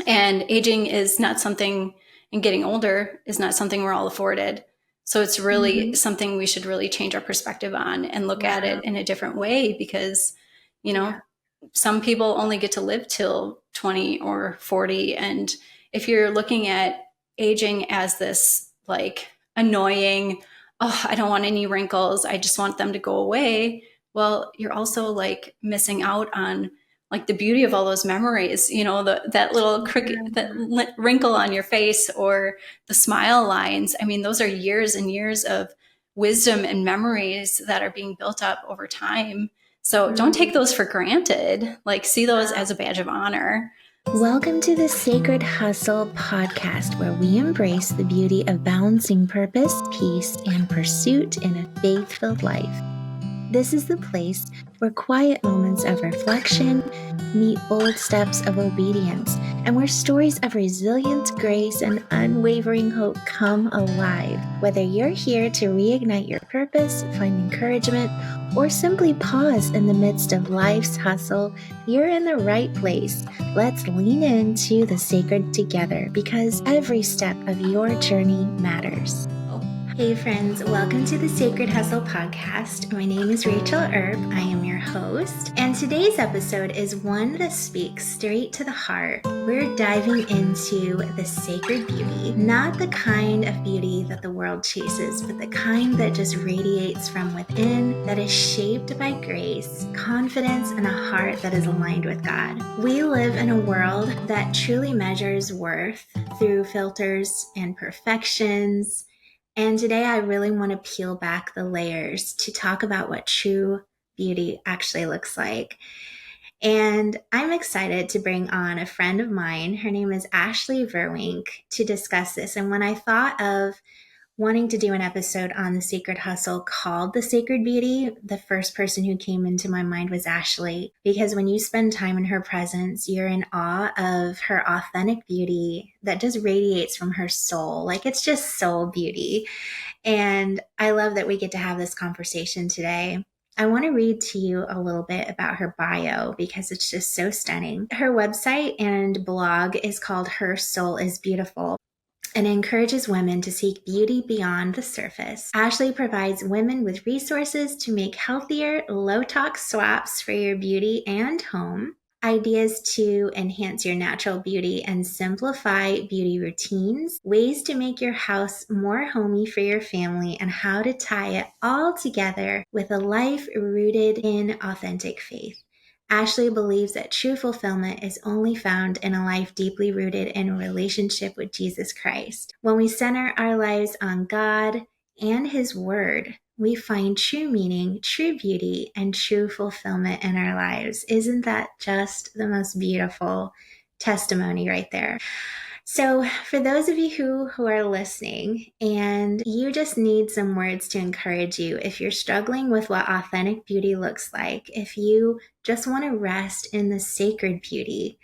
And aging is not something, and getting older is not something we're all afforded. So it's really something we should really change our perspective on and look at it in a different way, because, some people only get to live till 20 or 40. And if you're looking at aging as this like annoying, oh, I don't want any wrinkles, I just want them to go away. Well, you're also like missing out on like the beauty of all those memories, that little that wrinkle on your face or the smile lines. I mean, those are years and years of wisdom and memories that are being built up over time. So don't take those for granted. Like, see those as a badge of honor. Welcome to the Sacred Hustle podcast, where we embrace the beauty of balancing purpose, peace, and pursuit in a faith-filled life. This is the place where quiet moments of reflection meet bold steps of obedience, and where stories of resilience, grace, and unwavering hope come alive. Whether you're here to reignite your purpose, find encouragement, or simply pause in the midst of life's hustle, you're in the right place. Let's lean into the sacred together, because every step of your journey matters. Hey friends, welcome to the Sacred Hustle podcast. My name is Rachel Erb. I am your host, and today's episode is one that speaks straight to the heart. We're diving into the sacred beauty, not the kind of beauty that the world chases, but the kind that just radiates from within, that is shaped by grace, confidence, and a heart that is aligned with God. We live in a world that truly measures worth through filters and perfections. And today I really want to peel back the layers to talk about what true beauty actually looks like. And I'm excited to bring on a friend of mine. Her name is Ashley Vruwink, to discuss this. And when I thought of wanting to do an episode on the sacred hustle called The Sacred Beauty, the first person who came into my mind was Ashley, because when you spend time in her presence, you're in awe of her authentic beauty that just radiates from her soul. Like, it's just soul beauty. And I love that we get to have this conversation today. I want to read to you a little bit about her bio because it's just so stunning. Her website and blog is called Her Soul is Beautiful, and encourages women to seek beauty beyond the surface. Ashley provides women with resources to make healthier, low-tox swaps for your beauty and home, ideas to enhance your natural beauty and simplify beauty routines, ways to make your house more homey for your family, and how to tie it all together with a life rooted in authentic faith. Ashley believes that true fulfillment is only found in a life deeply rooted in a relationship with Jesus Christ. When we center our lives on God and His Word, we find true meaning, true beauty, and true fulfillment in our lives. Isn't that just the most beautiful testimony right there? So for those of you who are listening and you just need some words to encourage you, if you're struggling with what authentic beauty looks like, if you just want to rest in the sacred beauty,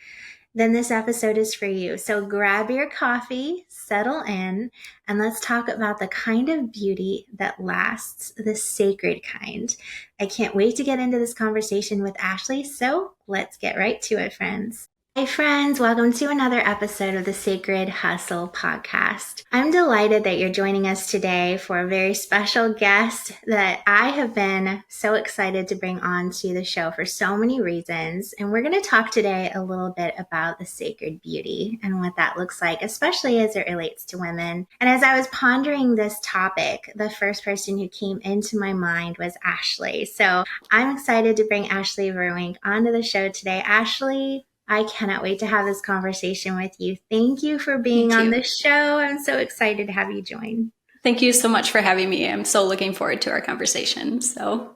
then this episode is for you. So grab your coffee, settle in, and let's talk about the kind of beauty that lasts, the sacred kind. I can't wait to get into this conversation with Ashley, so let's get right to it, friends. Hey friends, welcome to another episode of the Sacred Hustle podcast. I'm delighted that you're joining us today for a very special guest that I have been so excited to bring on to the show for so many reasons. And we're going to talk today a little bit about the sacred beauty and what that looks like, especially as it relates to women. And as I was pondering this topic, the first person who came into my mind was Ashley. So I'm excited to bring Ashley Vruwink onto the show today. Ashley, I cannot wait to have this conversation with you. Thank you for being on the show. I'm so excited to have you join. Thank you so much for having me. I'm so looking forward to our conversation. So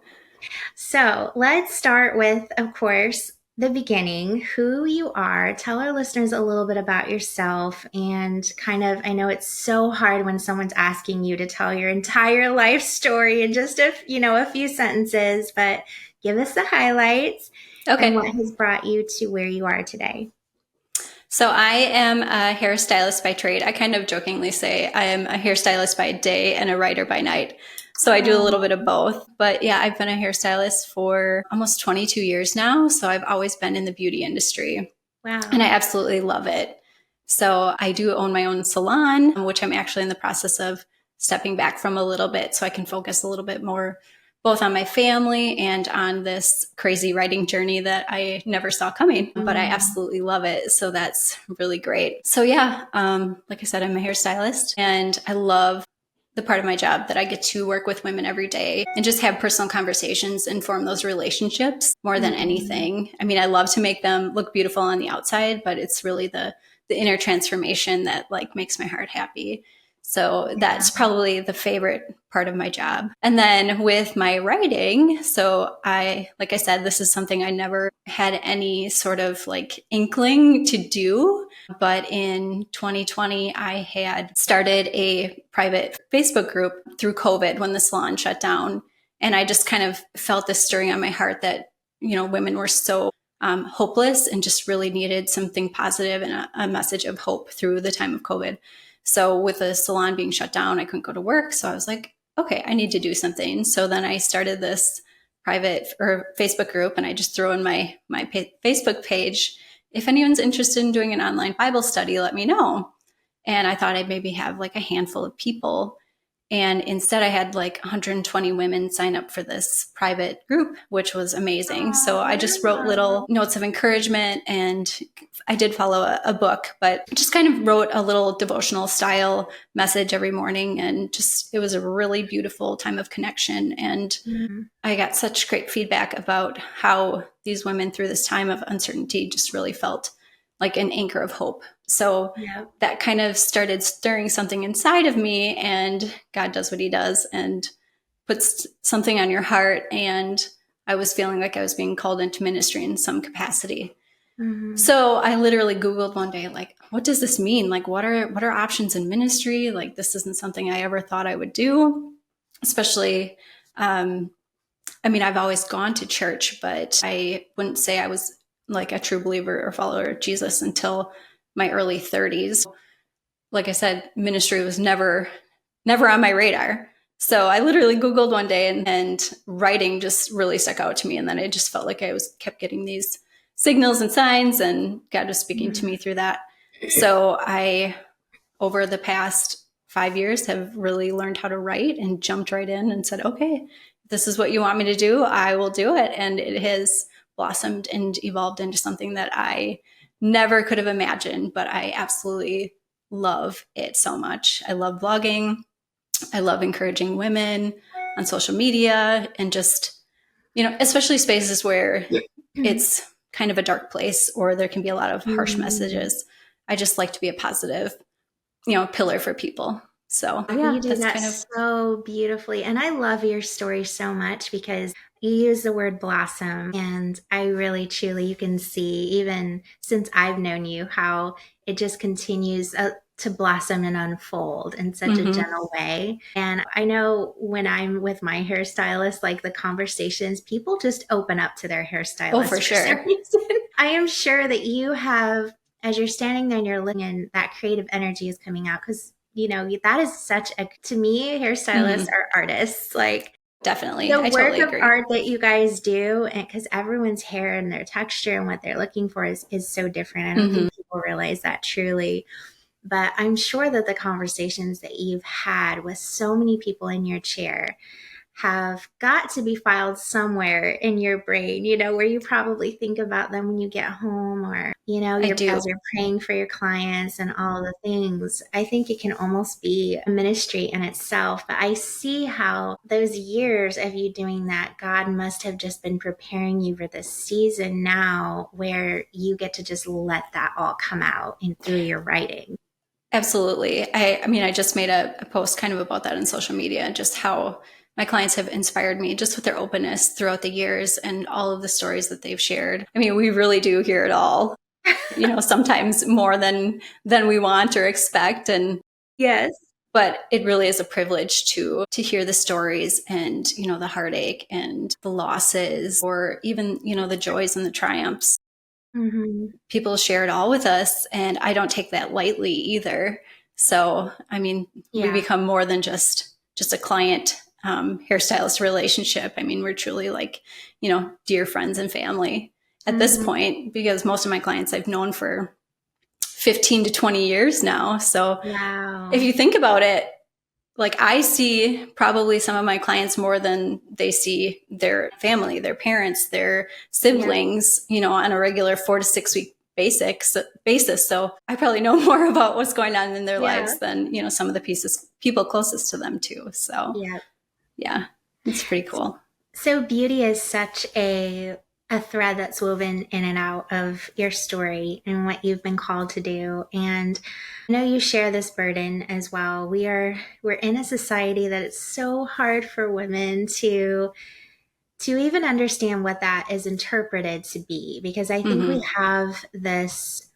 let's start with, of course, the beginning, who you are. Tell our listeners a little bit about yourself and kind of, I know it's so hard when someone's asking you to tell your entire life story in just a few sentences, but give us the highlights. Okay. And what has brought you to where you are today? So I am a hairstylist by trade. I kind of jokingly say I am a hairstylist by day and a writer by night. So I do a little bit of both. But yeah, I've been a hairstylist for almost 22 years now. So I've always been in the beauty industry. Wow. And I absolutely love it. So I do own my own salon, which I'm actually in the process of stepping back from a little bit so I can focus a little bit more both on my family and on this crazy writing journey that I never saw coming, but I absolutely love it. So that's really great. So yeah, like I said, I'm a hairstylist and I love the part of my job that I get to work with women every day and just have personal conversations and form those relationships more than anything. I mean, I love to make them look beautiful on the outside, but it's really the inner transformation that like makes my heart happy. So that's probably the favorite part of my job. And then with my writing, so like I said, this is something I never had any sort of like inkling to do. But in 2020, I had started a private Facebook group through COVID when the salon shut down. And I just kind of felt this stirring on my heart that, women were so hopeless and just really needed something positive and a message of hope through the time of COVID. So with the salon being shut down, I couldn't go to work. So I was like, okay, I need to do something. So then I started this private or Facebook group and I just throw in my Facebook page. If anyone's interested in doing an online Bible study, let me know. And I thought I'd maybe have like a handful of people. And instead I had like 120 women sign up for this private group, which was amazing. So I just wrote little notes of encouragement and I did follow a book, but just kind of wrote a little devotional style message every morning. And just, it was a really beautiful time of connection. And I got such great feedback about how these women through this time of uncertainty just really felt like an anchor of hope. So that kind of started stirring something inside of me, and God does what he does and puts something on your heart. And I was feeling like I was being called into ministry in some capacity. So I literally Googled one day, like, what does this mean? Like, what are options in ministry? Like, this isn't something I ever thought I would do, especially, I've always gone to church, but I wouldn't say I was like a true believer or follower of Jesus until my early 30s. Like I said, ministry was never on my radar. So I literally Googled one day and writing just really stuck out to me. And then I just felt like I kept getting these signals and signs, and God was speaking to me through that. So I, over the past 5 years, have really learned how to write and jumped right in and said, okay, if this is what you want me to do, I will do it. And it has blossomed and evolved into something that I never could have imagined, but I absolutely love it so much. I love blogging. I love encouraging women on social media and just, especially spaces where it's kind of a dark place or there can be a lot of harsh messages. I just like to be a positive, pillar for people. So you do that so beautifully. And I love your story so much because you use the word blossom, and I really, truly, you can see, even since I've known you, how it just continues to blossom and unfold in such a gentle way. And I know when I'm with my hairstylist, like the conversations, people just open up to their hairstylist. Oh, for sure. I am sure that you have, as you're standing there and you're looking, and that creative energy is coming out, because that is such to me, hairstylists are artists. Like, definitely. The I work totally of agree. art that you guys do, and because everyone's hair and their texture and what they're looking for is so different. I don't think people realize that truly. But I'm sure that the conversations that you've had with so many people in your chair have got to be filed somewhere in your brain, where you probably think about them when you get home, or, as you're praying for your clients and all the things. I think it can almost be a ministry in itself. But I see how those years of you doing that, God must have just been preparing you for this season now where you get to just let that all come out through your writing. Absolutely. I just made a post kind of about that on social media, just how my clients have inspired me just with their openness throughout the years and all of the stories that they've shared. I mean, we really do hear it all, sometimes more than we want or expect. And yes, but it really is a privilege to hear the stories and, the heartache and the losses, or even, the joys and the triumphs. People share it all with us, and I don't take that lightly either. So, we become more than just a client hairstylist relationship. We're truly like, dear friends and family at this point, because most of my clients I've known for 15 to 20 years now. So wow. if you think about it, like I see probably some of my clients more than they see their family, their parents, their siblings, on a regular 4 to 6 week basis. So I probably know more about what's going on in their lives than, some of the people closest to them too. So yeah, it's pretty cool. So beauty is such a thread that's woven in and out of your story and what you've been called to do. And I know you share this burden as well. We're in a society that it's so hard for women to even understand what that is interpreted to be, because I think we have this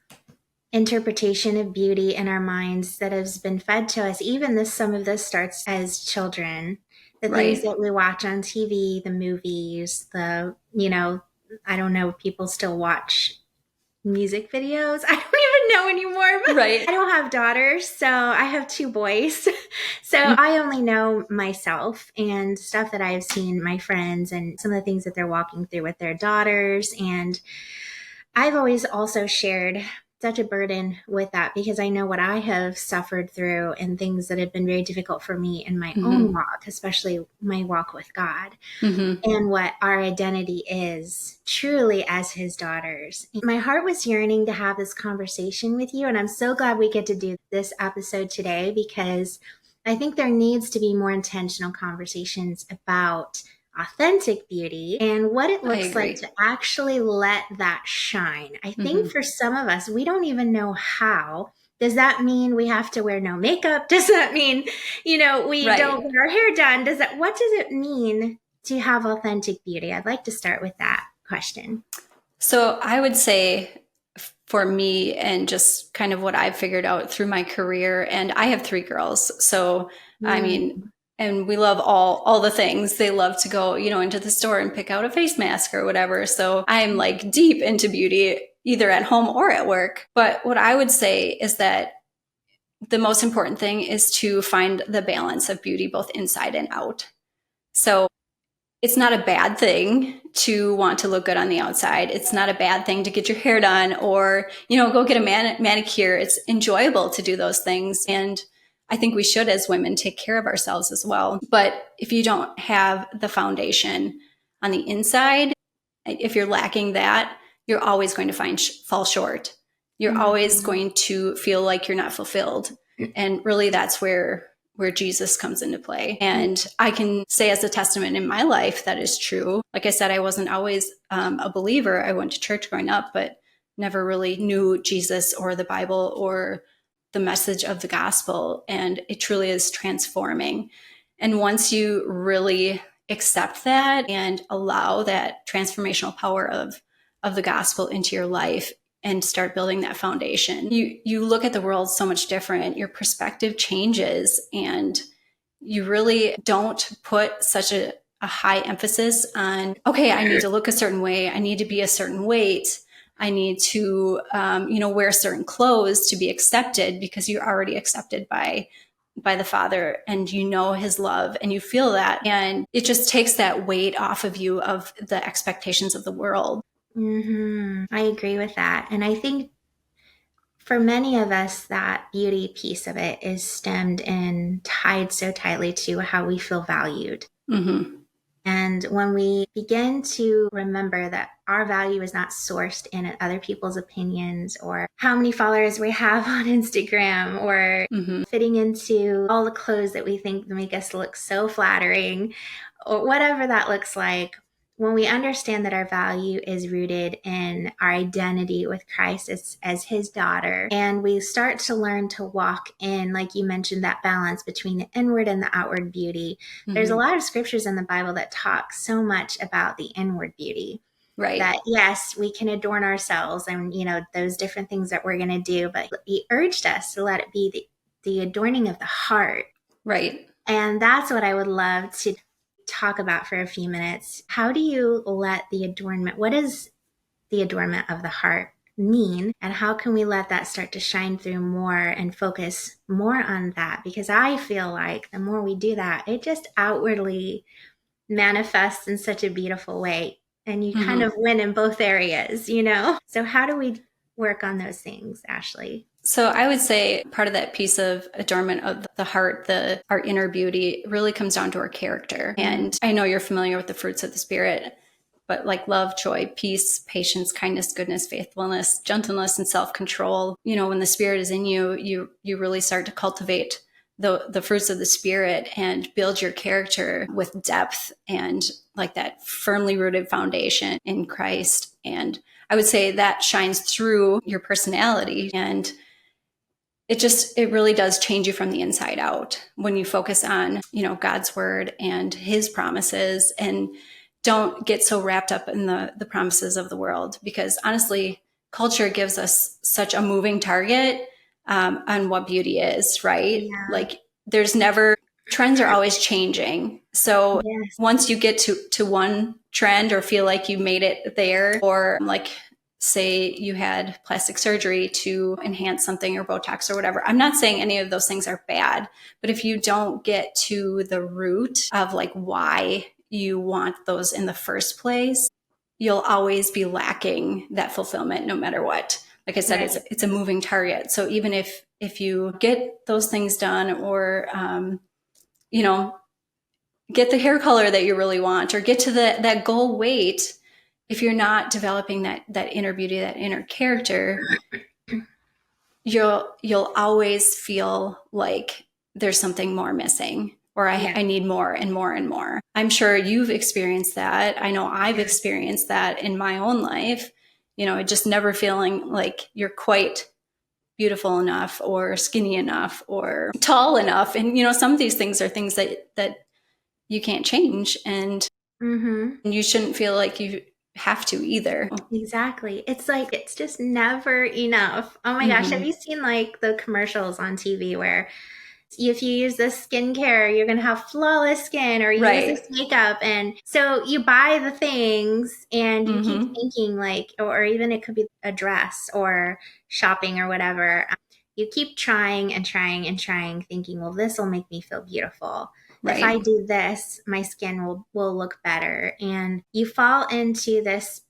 interpretation of beauty in our minds that has been fed to us. Even some of this starts as children. The things that we watch on TV, the movies, I don't know, people still watch music videos. I don't even know anymore. But I don't have daughters, so I have 2 boys. So I only know myself and stuff that I've seen my friends and some of the things that they're walking through with their daughters. And I've always also shared such a burden with that, because I know what I have suffered through and things that have been very difficult for me in my own walk, especially my walk with God, and what our identity is truly as his daughters. My heart was yearning to have this conversation with you, and I'm so glad we get to do this episode today, because I think there needs to be more intentional conversations about authentic beauty and what it looks like to actually let that shine. I think for some of us, we don't even know how. Does that mean we have to wear no makeup? Does that mean, we don't get our hair done? What does it mean to have authentic beauty? I'd like to start with that question. So I would say for me, and just kind of what I've figured out through my career, and I have 3 girls. So, I mean, and we love all the things. They love to go, into the store and pick out a face mask or whatever. So I'm like deep into beauty, either at home or at work. But what I would say is that the most important thing is to find the balance of beauty, both inside and out. So it's not a bad thing to want to look good on the outside. It's not a bad thing to get your hair done or, go get a manicure. It's enjoyable to do those things. And I think we should, as women, take care of ourselves as well. But if you don't have the foundation on the inside, if you're lacking that, you're always going to fall short. You're always going to feel like you're not fulfilled. And really, that's where Jesus comes into play. And I can say as a testament in my life that is true. Like I said, I wasn't always a believer. I went to church growing up, but never really knew Jesus or the Bible or the message of the gospel. And it truly is transforming. And once you really accept that and allow that transformational power of the gospel into your life and start building that foundation, you look at the world so much different. Your perspective changes, and you really don't put such a high emphasis on, okay, I need to look a certain way. I need to be a certain weight. I need to, wear certain clothes to be accepted, because you're already accepted by the Father, and his love, and you feel that. And it just takes that weight off of you of the expectations of the world. I agree with that. And I think for many of us, that beauty piece of it is stemmed and tied so tightly to how we feel valued. And when we begin to remember that our value is not sourced in other people's opinions or how many followers we have on Instagram or fitting into all the clothes that we think make us look so flattering or whatever that looks like, when we understand that our value is rooted in our identity with Christ as his daughter, and we start to learn to walk in, like you mentioned, that balance between the inward and the outward beauty. There's a lot of scriptures in the Bible that talk so much about the inward beauty. Right. That yes, we can adorn ourselves and, those different things that we're going to do, but he urged us to let it be the adorning of the heart. Right. And that's what I would love to talk about for a few minutes. How do you let the adornment, what does the adornment of the heart mean? And how can we let that start to shine through more and focus more on that? Because I feel like the more we do that, it just outwardly manifests in such a beautiful way. And you kind of win in both areas, So how do we work on those things, Ashley? So I would say part of that piece of adornment of the heart, our inner beauty, really comes down to our character. And I know you're familiar with the fruits of the Spirit, but like love, joy, peace, patience, kindness, goodness, faithfulness, gentleness, and self-control. When the Spirit is in you, you really start to cultivate the fruits of the Spirit and build your character with depth and like that firmly rooted foundation in Christ. And I would say that shines through your personality, and it really does change you from the inside out when you focus on, God's word and his promises, and don't get so wrapped up in the promises of the world, because honestly, culture gives us such a moving target on what beauty is, right? Yeah. Like trends are always changing. So Yes. once you get to one trend or feel like you made it there, or like say you had plastic surgery to enhance something or Botox or whatever. I'm not saying any of those things are bad, but if you don't get to the root of like why you want those in the first place, you'll always be lacking that fulfillment no matter what. Like I said, Right. it's a moving target. So even if you get those things done, or, get the hair color that you really want, or get to that goal weight, if you're not developing that inner beauty, that inner character, you'll always feel like there's something more missing, or I need more and more and more. I'm sure you've experienced that. I know I've experienced that in my own life, just never feeling like you're quite beautiful enough or skinny enough or tall enough. And, some of these things are things that you can't change, and you shouldn't feel like you have to either. Exactly. It's like, it's just never enough. Oh my gosh. Have you seen like the commercials on TV where if you use this skincare, you're going to have flawless skin, or you use this makeup? And so you buy the things and you keep thinking like, or even it could be a dress or shopping or whatever. You keep trying and trying and trying, thinking, well, this will make me feel beautiful. If I do this, my skin will look better. And you fall into this,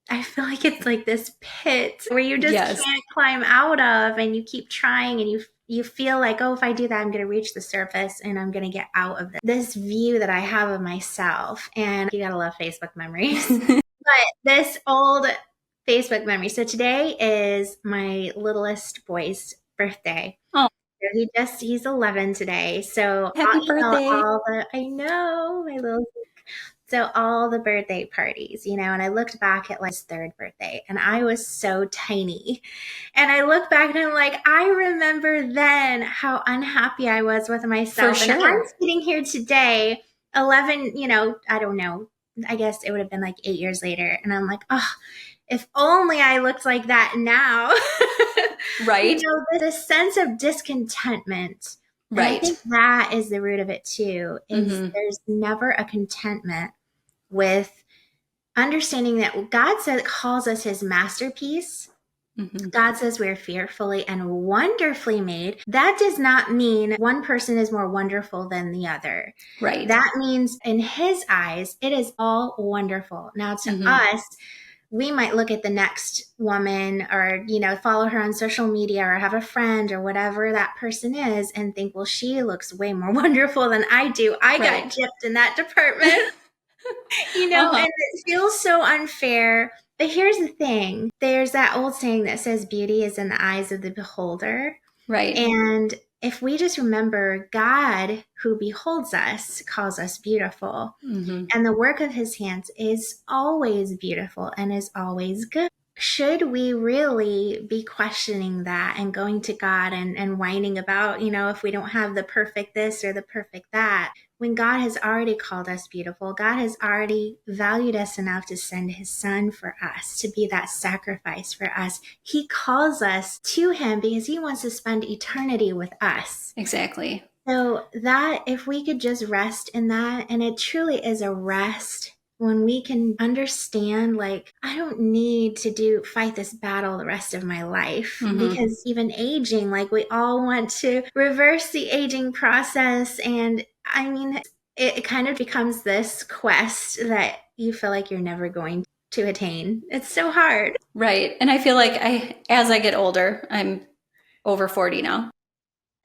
I feel like it's like this pit where you just can't climb out of, and you keep trying, and you feel like, oh, if I do that, I'm going to reach the surface and I'm going to get out of this view that I have of myself. And you got to love Facebook memories. But this old Facebook memory. So today is my littlest boy's birthday. Oh, he's 11 today. So happy birthday. I know, my little. So all the birthday parties, and I looked back at like his third birthday, and I was so tiny. And I look back and I'm like, I remember then how unhappy I was with myself. For sure. And I'm sitting here today, 11, I don't know, I guess it would have been like 8 years later. And I'm like, oh, if only I looked like that now. Right. The sense of discontentment. Right. I think that is the root of it too, is there's never a contentment with understanding that God calls us his masterpiece. God says we're fearfully and wonderfully made. That does not mean one person is more wonderful than the other. Right. That means in his eyes, it is all wonderful. Now to us, we might look at the next woman or, follow her on social media or have a friend or whatever that person is and think, well, she looks way more wonderful than I do. I got gypped in that department, and it feels so unfair. But here's the thing. There's that old saying that says beauty is in the eyes of the beholder. Right. And if we just remember, God who beholds us calls us beautiful. And the work of his hands is always beautiful and is always good. Should we really be questioning that and going to God and whining about, if we don't have the perfect this or the perfect that, when God has already called us beautiful? God has already valued us enough to send his son for us, to be that sacrifice for us. He calls us to him because he wants to spend eternity with us. Exactly. So that if we could just rest in that, and it truly is a rest when we can understand, like, I don't need to fight this battle the rest of my life, because even aging, like, we all want to reverse the aging process. And I mean, it kind of becomes this quest that you feel like you're never going to attain. It's so hard. Right. And I feel like as I get older, I'm over 40 now.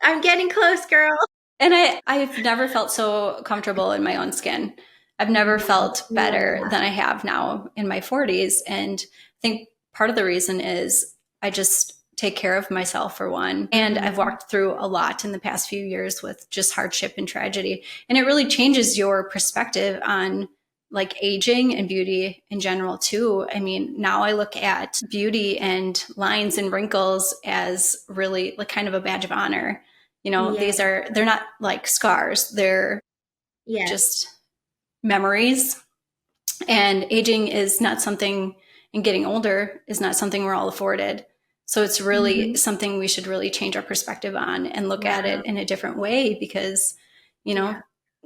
I'm getting close, girl. And I've never felt so comfortable in my own skin. I've never felt better than I have now in my 40s. And I think part of the reason is I just take care of myself, for one. And I've walked through a lot in the past few years with just hardship and tragedy. And it really changes your perspective on like aging and beauty in general too. I mean, now I look at beauty and lines and wrinkles as really like kind of a badge of honor. They're not like scars. They're just memories. And aging is not something, and getting older is not something we're all afforded. So it's really something we should really change our perspective on and look at it in a different way, because,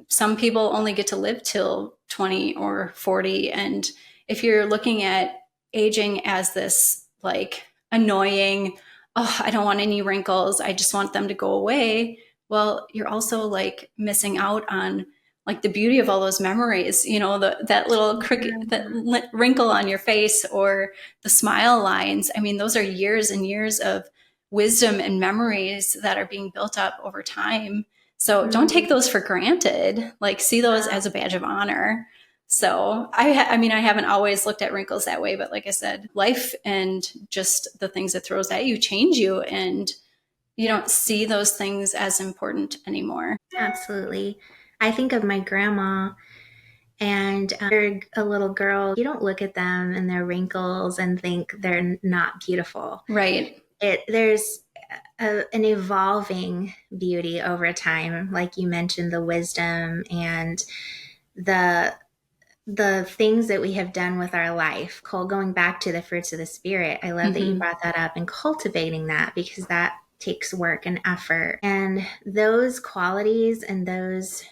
some people only get to live till 20 or 40. And if you're looking at aging as this like annoying, oh, I don't want any wrinkles, I just want them to go away. Well, you're also like missing out on like the beauty of all those memories, that little that wrinkle on your face or the smile lines. I mean, those are years and years of wisdom and memories that are being built up over time. So don't take those for granted. Like, see those as a badge of honor. So I haven't always looked at wrinkles that way, but like I said, life and just the things it throws at you change you, and you don't see those things as important anymore. Absolutely. I think of my grandma, and you're a little girl, you don't look at them and their wrinkles and think they're not beautiful. Right. There's an evolving beauty over time. Like you mentioned, the wisdom and the things that we have done with our life. Cole, going back to the fruits of the Spirit, I love that you brought that up, and cultivating that, because that takes work and effort. And those qualities and those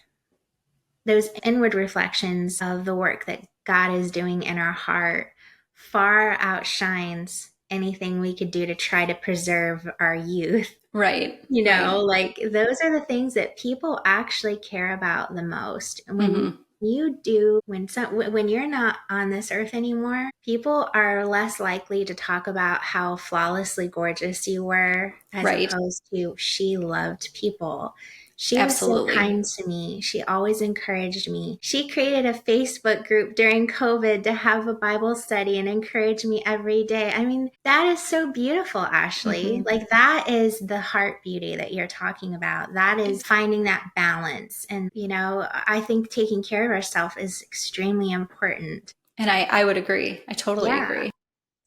inward reflections of the work that God is doing in our heart far outshines anything we could do to try to preserve our youth. Right. Like those are the things that people actually care about the most. When when you're not on this earth anymore, people are less likely to talk about how flawlessly gorgeous you were, as opposed to, she loved people. She Absolutely. was so kind to me. She always encouraged me. She created a Facebook group during COVID to have a Bible study and encourage me every day. I mean, that is so beautiful, Ashley. Like, that is the heart beauty that you're talking about. That is finding that balance. And, I think taking care of ourselves is extremely important. And I would agree. I totally agree.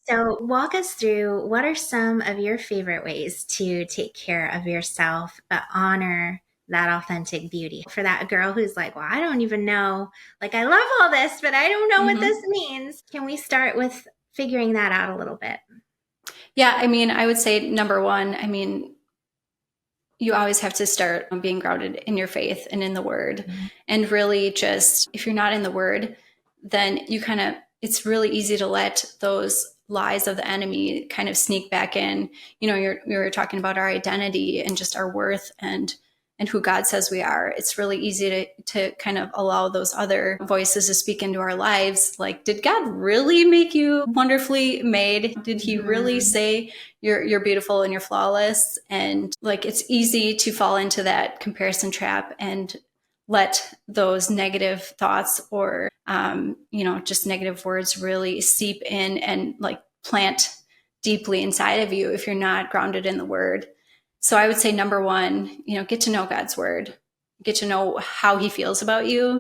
So walk us through, what are some of your favorite ways to take care of yourself, but honor that authentic beauty? For that girl who's like, well, I don't even know, like, I love all this, but I don't know what this means. Can we start with figuring that out a little bit? Yeah. I mean, I would say number one, you always have to start being grounded in your faith and in the word. And really just, if you're not in the word, then it's really easy to let those lies of the enemy kind of sneak back in. We were talking about our identity and just our worth and who God says we are. It's really easy to kind of allow those other voices to speak into our lives. Like, did God really make you wonderfully made? Did he really say you're beautiful and you're flawless? And like, it's easy to fall into that comparison trap and let those negative thoughts or, just negative words really seep in and like plant deeply inside of you if you're not grounded in the word. So I would say number one, get to know God's word, get to know how he feels about you.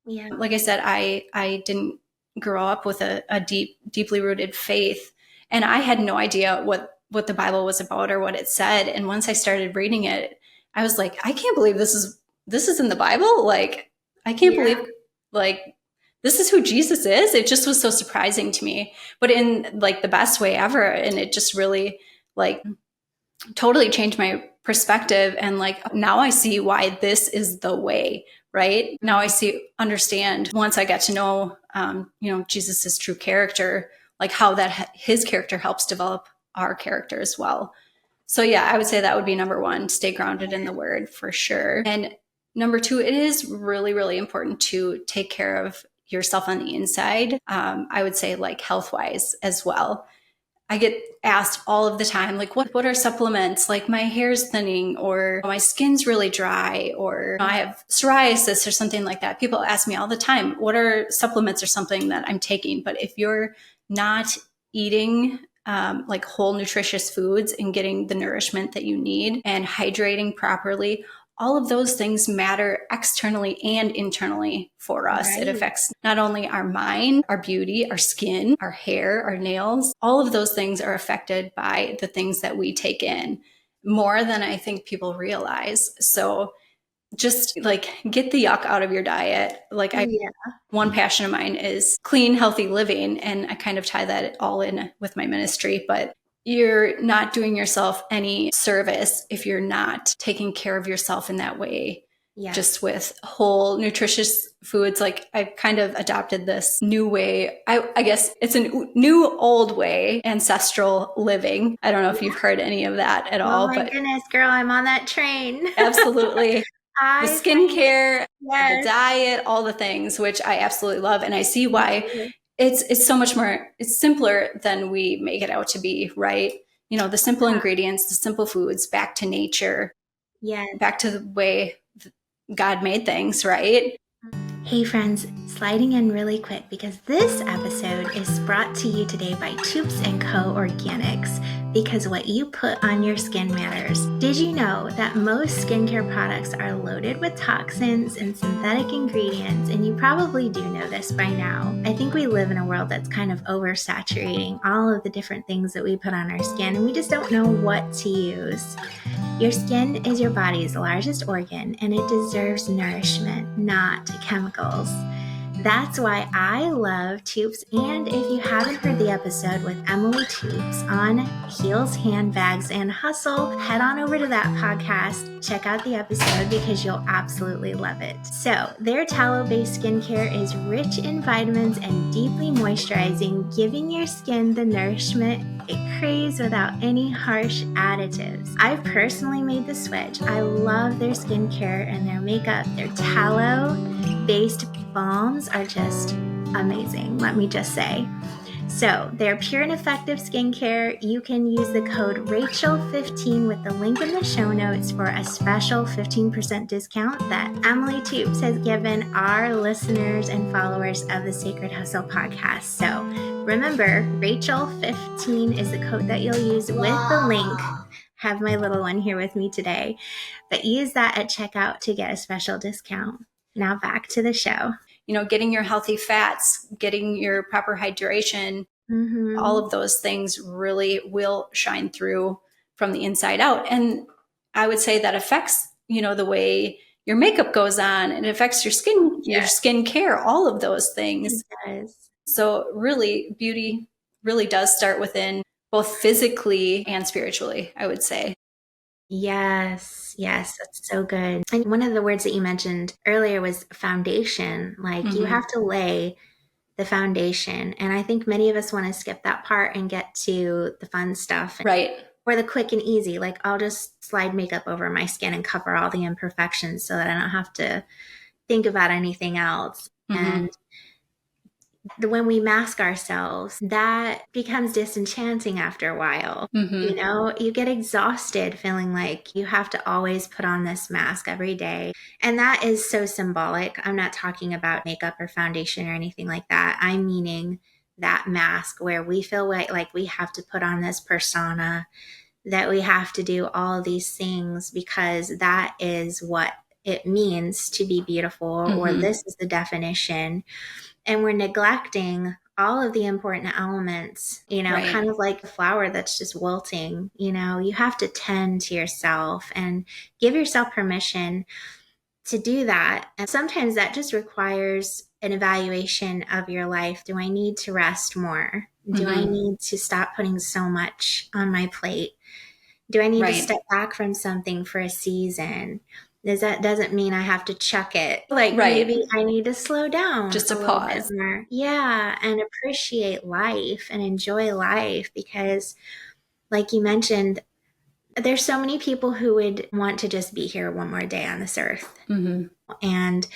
Yeah. Like I said, I didn't grow up with a deeply rooted faith, and I had no idea what the Bible was about or what it said. And once I started reading it, I was like, I can't believe this is in the Bible. Like, I can't believe like this is who Jesus is. It just was so surprising to me, but in like the best way ever. And it just really like totally changed my perspective. And like, now I see why this is the way, right? Now I understand, once I got to know, Jesus's true character, like how his character helps develop our character as well. So yeah, I would say that would be number one, stay grounded in the word for sure. And number two, it is really, really important to take care of yourself on the inside. I would say like health-wise as well. I get asked all of the time, like, what are supplements? Like, my hair's thinning, or my skin's really dry, or I have psoriasis or something like that. People ask me all the time, what are supplements or something that I'm taking? But if you're not eating like whole nutritious foods and getting the nourishment that you need and hydrating properly, all of those things matter externally and internally for us. Right. It affects not only our mind, our beauty, our skin, our hair, our nails. All of those things are affected by the things that we take in more than I think people realize. So just like get the yuck out of your diet. One passion of mine is clean, healthy living. And I kind of tie that all in with my ministry, but you're not doing yourself any service if you're not taking care of yourself in that way. Yes. Just with whole nutritious foods. Like I've kind of adopted this new way. I guess it's a new old way, ancestral living. I don't know if you've heard any of that at all. Oh my goodness, girl, I'm on that train. Absolutely. The skincare, the diet, all the things, which I absolutely love. And I see why it's so much more, it's simpler than we make it out to be, right? You know, the simple ingredients, the simple foods, back to nature, back to the way God made things, right? Hey friends, sliding in really quick because this episode is brought to you today by Tubes & Co. Organics, because what you put on your skin matters. Did you know that most skincare products are loaded with toxins and synthetic ingredients? And you probably do know this by now. I think we live in a world that's kind of oversaturating all of the different things that we put on our skin, and we just don't know what to use. Your skin is your body's largest organ, and it deserves nourishment, not chemicals. That's why I love Tubes. And if you haven't heard the episode with Emily Tubes on heels, handbags, and hustle, head on over to that podcast. Check out the episode because you'll absolutely love it. So their tallow-based skincare is rich in vitamins and deeply moisturizing, giving your skin the nourishment it craves without any harsh additives. I've personally made the switch. I love their skincare and their makeup. Their tallow-based balms are just amazing, let me just say. So they're pure and effective skincare. You can use the code Rachel15 with the link in the show notes for a special 15% discount that Emily Tubes has given our listeners and followers of the Sacred Hustle podcast. So remember, Rachel15 is the code that you'll use with the link. Have my little one here with me today, but use that at checkout to get a special discount. Now back to the show. You know, getting your healthy fats, getting your proper hydration, all of those things really will shine through from the inside out. And I would say that affects, you know, the way your makeup goes on, and it affects your skin, your skin care, all of those things. It does. So really, beauty really does start within, both physically and spiritually, I would say. Yes, that's so good. And one of the words that you mentioned earlier was foundation. Like you have to lay the foundation. And I think many of us want to skip that part and get to the fun stuff. Right. Or the quick and easy. Like I'll just slide makeup over my skin and cover all the imperfections so that I don't have to think about anything else. And when we mask ourselves, that becomes disenchanting after a while. You know, you get exhausted feeling like you have to always put on this mask every day. And that is so symbolic. I'm not talking about makeup or foundation or anything like that. I'm meaning that mask where we feel like we have to put on this persona, that we have to do all these things because that is what it means to be beautiful, or this is the definition. And we're neglecting all of the important elements, you know, kind of like a flower that's just wilting. You know, you have to tend to yourself and give yourself permission to do that. And sometimes that just requires an evaluation of your life. Do I need to rest more? Do I need to stop putting so much on my plate? Do I need to step back from something for a season? That doesn't mean I have to chuck it. Like maybe I need to slow down. Just a pause. Yeah. And appreciate life and enjoy life, because like you mentioned, there's so many people who would want to just be here one more day on this earth. And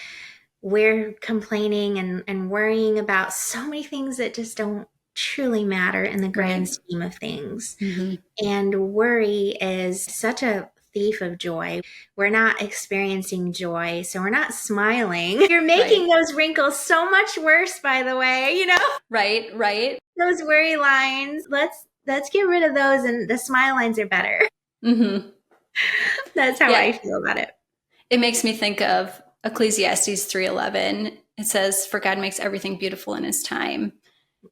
we're complaining and worrying about so many things that just don't truly matter in the grand scheme of things. And worry is such a thief of joy. We're not experiencing joy, so we're not smiling. You're making those wrinkles so much worse, by the way, you know? Right. Those worry lines, let's get rid of those, and the smile lines are better. That's how I feel about it. It makes me think of Ecclesiastes 3:11. It says, "For God makes everything beautiful in his time,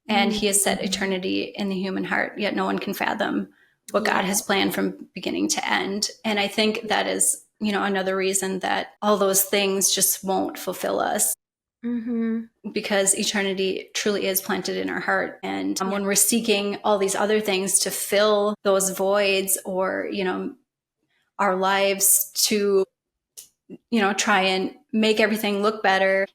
and he has set eternity in the human heart, yet no one can fathom what God has planned from beginning to end." And I think that is, another reason that all those things just won't fulfill us. Because eternity truly is planted in our heart. And when we're seeking all these other things to fill those voids, or, our lives to, try and make everything look better,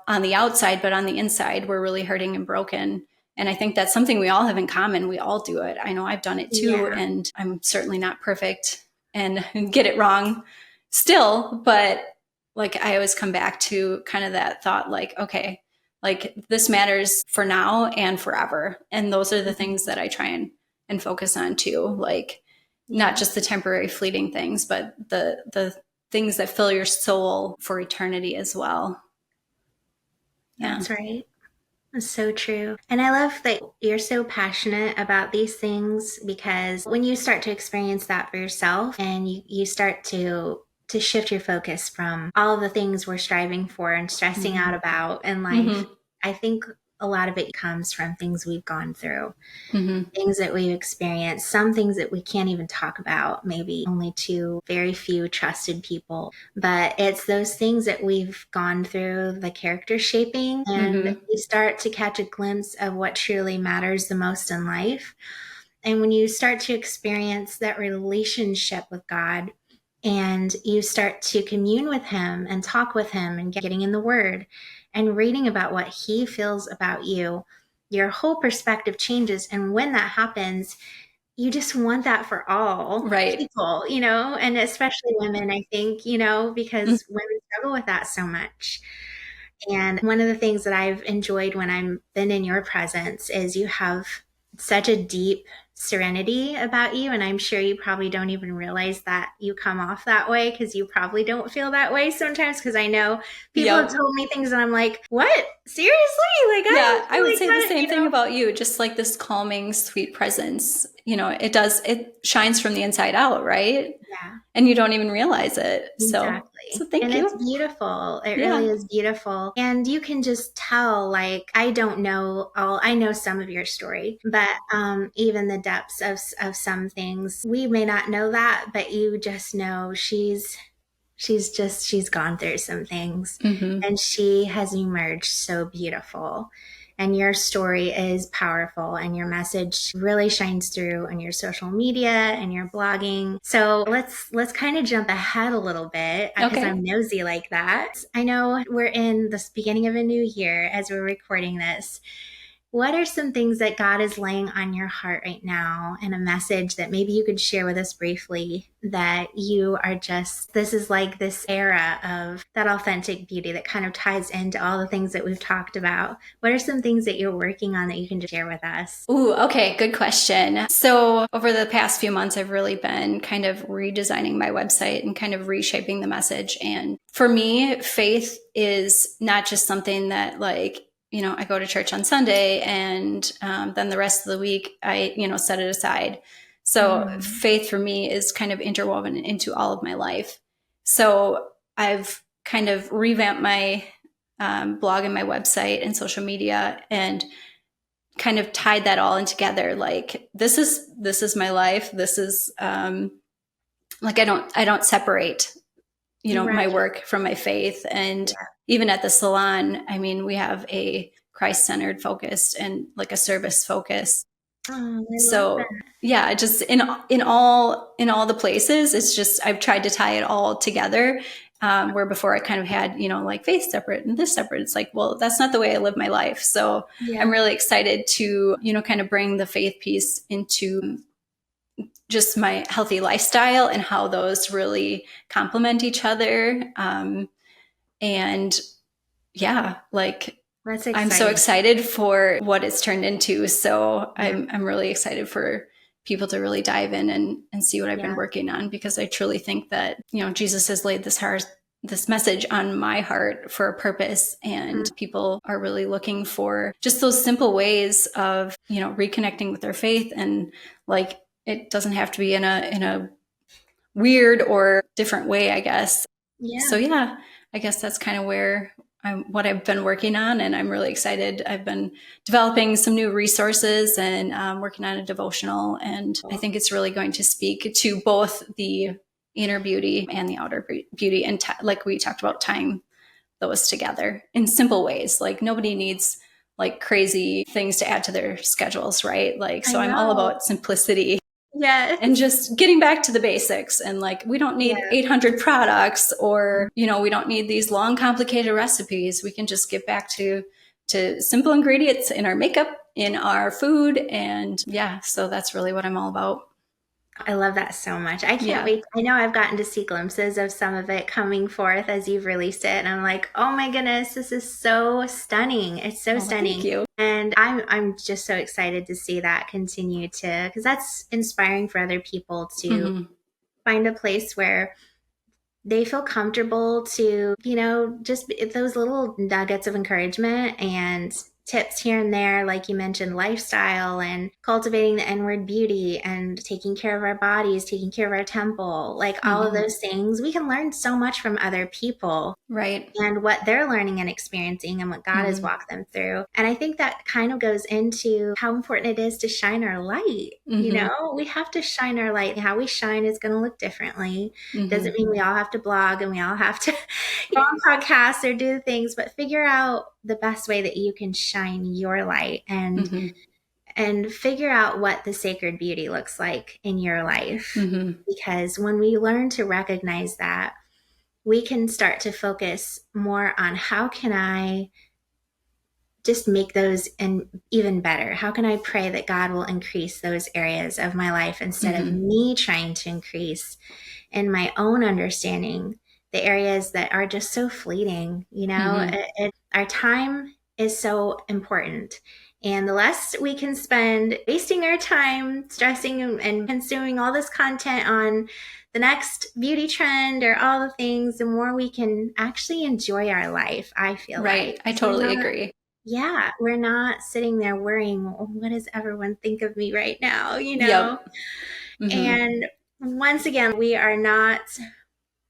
on the outside, but on the inside, we're really hurting and broken. And I think that's something we all have in common. We all do it. I know I've done it too. And I'm certainly not perfect and get it wrong still. But like, I always come back to kind of that thought, like, okay, like this matters for now and forever. And those are the things that I try and focus on too. Like, not just the temporary fleeting things, but the things that fill your soul for eternity as well. That's right. That's so true. And I love that you're so passionate about these things, because when you start to experience that for yourself, and you start to shift your focus from all of the things we're striving for and stressing out about in life, I think a lot of it comes from things we've gone through, things that we've experienced, some things that we can't even talk about, maybe only to very few trusted people. But it's those things that we've gone through, the character shaping, and you start to catch a glimpse of what truly matters the most in life. And when you start to experience that relationship with God, and you start to commune with him and talk with him and getting in the word and reading about what he feels about you, your whole perspective changes. And when that happens, you just want that for all people, and especially women, I think, because women struggle with that so much. And one of the things that I've enjoyed when I've been in your presence is you have such a deep serenity about you. And I'm sure you probably don't even realize that you come off that way, because you probably don't feel that way sometimes. Because I know people have told me things and I'm like, what? Seriously? Like, I would say the same thing about you. Just like this calming, sweet presence, it shines from the inside out, right? Yeah. And you don't even realize it. Exactly. So thank you. And it's beautiful. It really is beautiful. And you can just tell, like, I know some of your story, but even the depths of some things, we may not know that, but you just know she's gone through some things, and she has emerged so beautiful. And your story is powerful, and your message really shines through on your social media and your blogging. So let's kind of jump ahead a little bit, because I'm nosy like that. I know we're in the beginning of a new year as we're recording this. What are some things that God is laying on your heart right now, and a message that maybe you could share with us briefly, that you are this is like this era of that authentic beauty that kind of ties into all the things that we've talked about? What are some things that you're working on that you can just share with us? Ooh, okay. Good question. So over the past few months, I've really been kind of redesigning my website and kind of reshaping the message. And for me, faith is not just something that, like, I go to church on Sunday and then the rest of the week I, set it aside. So faith for me is kind of interwoven into all of my life. So I've kind of revamped my blog and my website and social media, and kind of tied that all in together. Like, this is my life. This is like, I don't separate, my work from my faith. And even at the salon, I mean, we have a Christ-centered focus and like a service focus. So just in all the places, it's just, I've tried to tie it all together. Where before I kind of had, like faith separate and this separate. It's like, well, that's not the way I live my life. So I'm really excited to, kind of bring the faith piece into just my healthy lifestyle and how those really complement each other. And like, That's I'm so exciting. excited for what it's turned into. So I'm really excited for people to really dive in and see what I've been working on, because I truly think that, Jesus has laid this message on my heart for a purpose, and people are really looking for just those simple ways of, reconnecting with their faith. And like, it doesn't have to be in a weird or different way, I guess. So yeah, I guess that's kind of what I've been working on, and I'm really excited. I've been developing some new resources and working on a devotional, and I think it's really going to speak to both the inner beauty and the outer beauty, and like we talked about, tying those together in simple ways. Like, nobody needs like crazy things to add to their schedules, right? Like, so I'm all about simplicity. Yeah. And just getting back to the basics. And like, we don't need 800 products, or, we don't need these long, complicated recipes. We can just get back to simple ingredients in our makeup, in our food. And so that's really what I'm all about. I love that so much. I can't wait. I know I've gotten to see glimpses of some of it coming forth as you've released it. And I'm like, oh my goodness, this is so stunning. It's so stunning. Thank you. And I'm just so excited to see that continue because that's inspiring for other people to find a place where they feel comfortable to, just those little nuggets of encouragement and tips here and there, like you mentioned, lifestyle and cultivating the inward beauty and taking care of our bodies, taking care of our temple, like all of those things. We can learn so much from other people. Right. And what they're learning and experiencing and what God has walked them through. And I think that kind of goes into how important it is to shine our light. We have to shine our light. How we shine is going to look differently. Doesn't mean we all have to blog and we all have to go on podcasts or do things, but figure out the best way that you can shine your light and figure out what the sacred beauty looks like in your life. Because when we learn to recognize that, we can start to focus more on how can I just make those and even better? How can I pray that God will increase those areas of my life instead of me trying to increase in my own understanding the areas that are just so fleeting? Our time is so important. And the less we can spend wasting our time stressing and consuming all this content on the next beauty trend or all the things, the more we can actually enjoy our life, I feel right. like. I totally agree. Yeah, we're not sitting there worrying, what does everyone think of me right now, Yep. And once again, we are not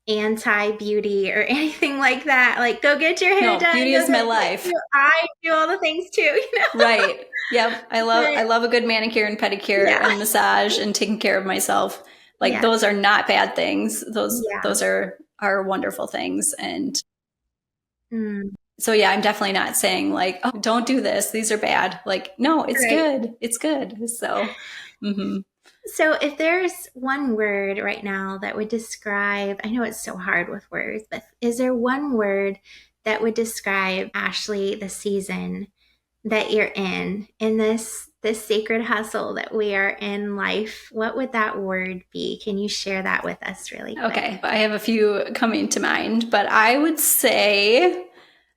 anti-beauty or anything like that. Like, go get your hair done. Beauty is my life. I do all the things too, Right. Yep. I love a good manicure and pedicure and massage and taking care of myself. Like, those are not bad things. Those are wonderful things. And so, I'm definitely not saying like, oh, don't do this. These are bad. Like, no, it's good. It's good. So, So if there's one word right now that would describe, I know it's so hard with words, but is there one word that would describe, Ashley, the season that you're in this sacred hustle that we are in life? What would that word be? Can you share that with us really quick? Okay. I have a few coming to mind, but I would say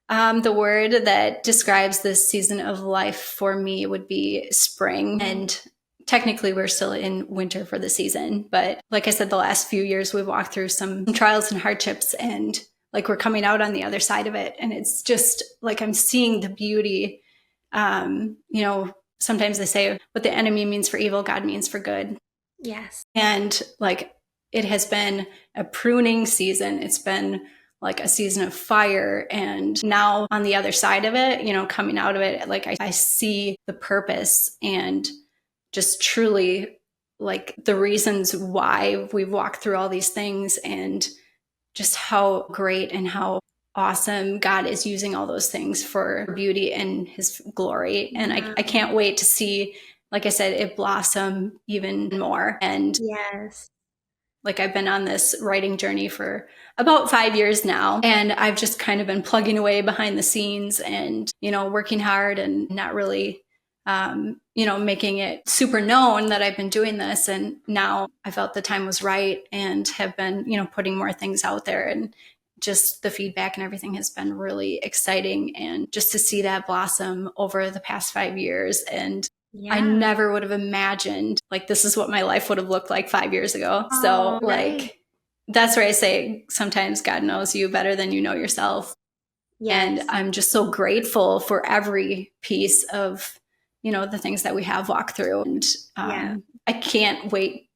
the word that describes this season of life for me would be spring. And technically we're still in winter for the season, but like I said, the last few years we've walked through some trials and hardships, and like we're coming out on the other side of it. And it's just like I'm seeing the beauty. Sometimes they say what the enemy means for evil, God means for good. Yes. And like, it has been a pruning season. It's been like a season of fire. And now on the other side of it, coming out of it, like I see the purpose and just truly like the reasons why we've walked through all these things, and just how great and how awesome God is using all those things for beauty and his glory. And I can't wait to see, like I said, it blossom even more. And like, I've been on this writing journey for about 5 years now, and I've just kind of been plugging away behind the scenes and, working hard and not really, making it super known that I've been doing this. And now I felt the time was right and have been, putting more things out there and just the feedback and everything has been really exciting. And just to see that blossom over the past 5 years. And I never would have imagined like this is what my life would have looked like 5 years ago. So like, that's where I say sometimes God knows you better than you know yourself. Yes. And I'm just so grateful for every piece of, the things that we have walked through. And I can't wait.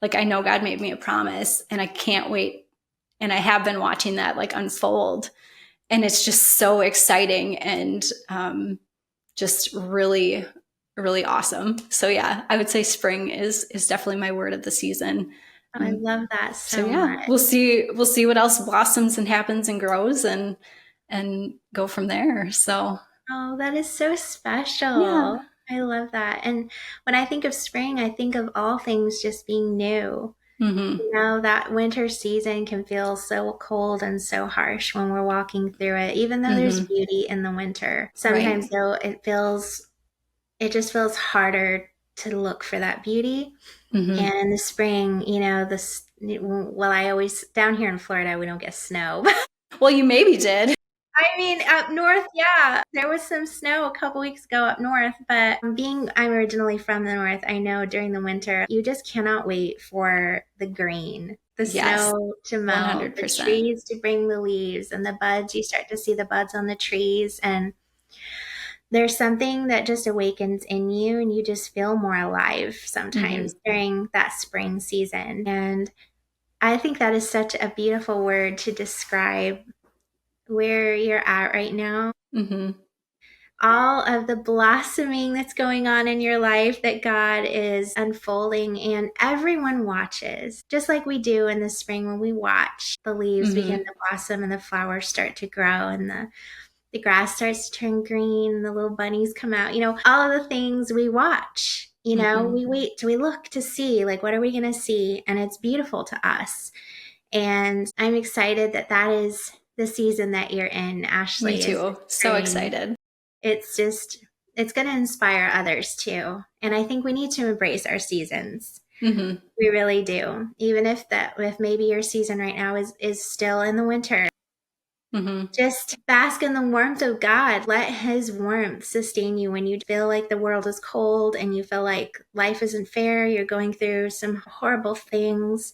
Like, I know God made me a promise and I can't wait. And I have been watching that like unfold. And it's just so exciting and just really, really awesome. So yeah, I would say spring is definitely my word of the season. I love that so much. We'll see what else blossoms and happens and grows and go from there. So that is so special. Yeah. I love that. And when I think of spring, I think of all things just being new. Mm-hmm. That winter season can feel so cold and so harsh when we're walking through it, even though there's beauty in the winter. Sometimes though, it just feels harder to look for that beauty. Mm-hmm. And in the spring, I always, down here in Florida, we don't get snow. Well, you maybe did. I mean, up north, there was some snow a couple weeks ago up north, but I'm originally from the north, I know during the winter, you just cannot wait for the green, the snow to melt, 100%. The trees to bring the leaves and the buds. You start to see the buds on the trees, and there's something that just awakens in you, and you just feel more alive sometimes during that spring season. And I think that is such a beautiful word to describe where you're at right now. Mm-hmm. All of the blossoming that's going on in your life that God is unfolding, and everyone watches, just like we do in the spring when we watch the leaves begin to blossom and the flowers start to grow and the grass starts to turn green and the little bunnies come out. All of the things we watch, we wait, we look to see, like, what are we going to see? And it's beautiful to us. And I'm excited that is the season that you're in, Ashley. Me too. So excited. It's going to inspire others too. And I think we need to embrace our seasons. Mm-hmm. We really do. Even if maybe your season right now is still in the winter. Mm-hmm. Just bask in the warmth of God. Let His warmth sustain you when you feel like the world is cold and you feel like life isn't fair. You're going through some horrible things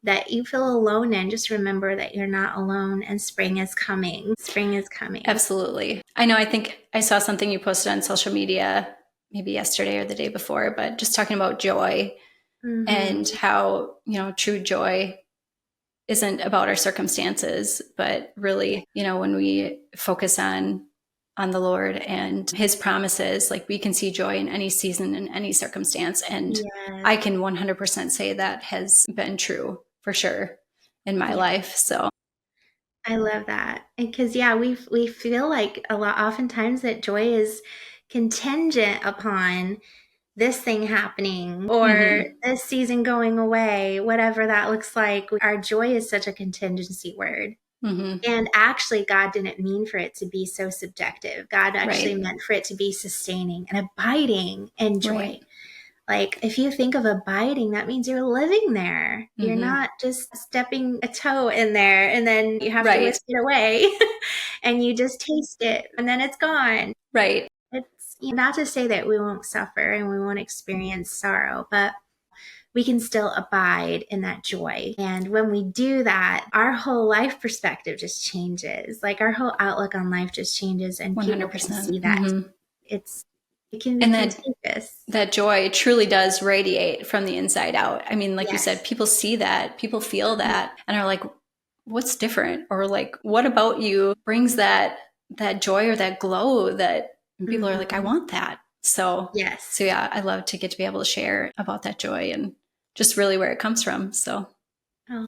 that you feel alone in. Just remember that you're not alone, and spring is coming. Spring is coming. Absolutely. I know. I think I saw something you posted on social media maybe yesterday or the day before, but just talking about joy and how, true joy isn't about our circumstances, but really, when we focus on the Lord and His promises, like, we can see joy in any season, in any circumstance. And I can 100% say that has been true for sure in my life. So I love that. Because we feel like oftentimes that joy is contingent upon this thing happening or this season going away, whatever that looks like. Our joy is such a contingency word. Mm-hmm. And actually, God didn't mean for it to be so subjective. God actually meant for it to be sustaining and abiding in joy. Right. Like, if you think of abiding, that means you're living there. Mm-hmm. You're not just stepping a toe in there and then you have to whisk it away and you just taste it and then it's gone. Right. It's not to say that we won't suffer and we won't experience sorrow, but we can still abide in that joy. And when we do that, our whole life perspective just changes. Like, our whole outlook on life just changes, and 100%. People can see that. Mm-hmm. It can be contagious. That joy truly does radiate from the inside out. I mean, like you said, people see that, people feel that, and are like, what's different? Or like, what about you brings that joy or that glow that people are like, I want that. So I love to get to be able to share about that joy and just really where it comes from. So well,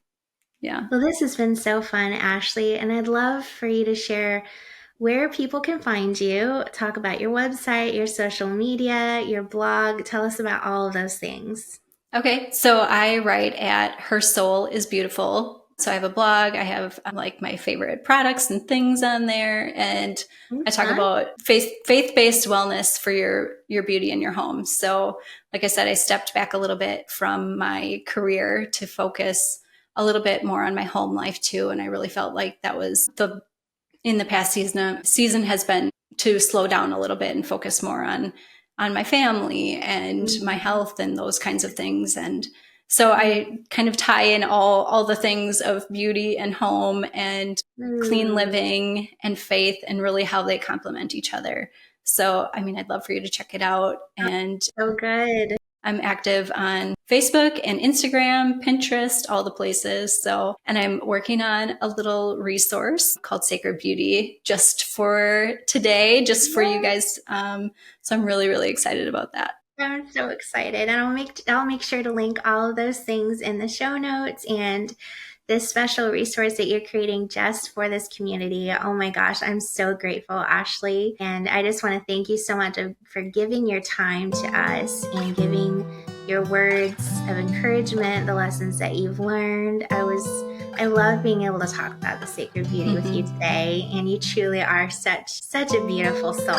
this has been so fun, Ashley, and I'd love for you to share where people can find you, talk about your website, your social media, your blog. Tell us about all of those things. Okay. So I write at Her Soul is Beautiful. So I have a blog. I have like my favorite products and things on there. And I talk about faith-based wellness for your beauty in your home. So like I said, I stepped back a little bit from my career to focus a little bit more on my home life too. And I really felt like that was in the past season has been to slow down a little bit and focus more on my family and my health and those kinds of things. And so I kind of tie in all the things of beauty and home and clean living and faith and really how they complement each other. So, I mean, I'd love for you to check it out. And so good. I'm active on Facebook and Instagram, Pinterest, all the places. So, and I'm working on a little resource called Sacred Beauty just for today, just for you guys. So I'm really, really excited about that. I'm so excited, and I'll make sure to link all of those things in the show notes and this special resource that you're creating just for this community. Oh my gosh, I'm so grateful, Ashley. And I just want to thank you so much for giving your time to us and giving your words of encouragement, the lessons that you've learned. I love being able to talk about the sacred beauty with you today. And you truly are such a beautiful soul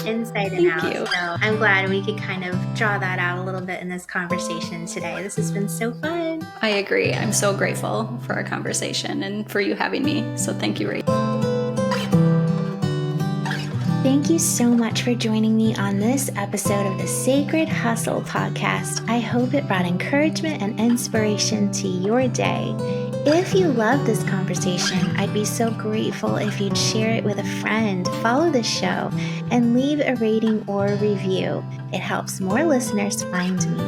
inside and out. Thank you. So I'm glad we could kind of draw that out a little bit in this conversation today. This has been so fun. I agree. I'm so grateful for our conversation and for you having me. So thank you, Rachel. Thank you so much for joining me on this episode of the Sacred Hustle podcast. I hope it brought encouragement and inspiration to your day. If you love this conversation, I'd be so grateful if you'd share it with a friend, follow the show, and leave a rating or review. It helps more listeners find me.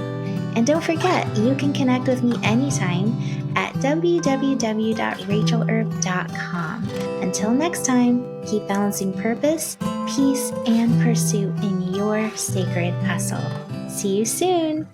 And don't forget, you can connect with me anytime at www.rachelerb.com. Until next time, keep balancing purpose, peace, and pursuit in your sacred hustle. See you soon.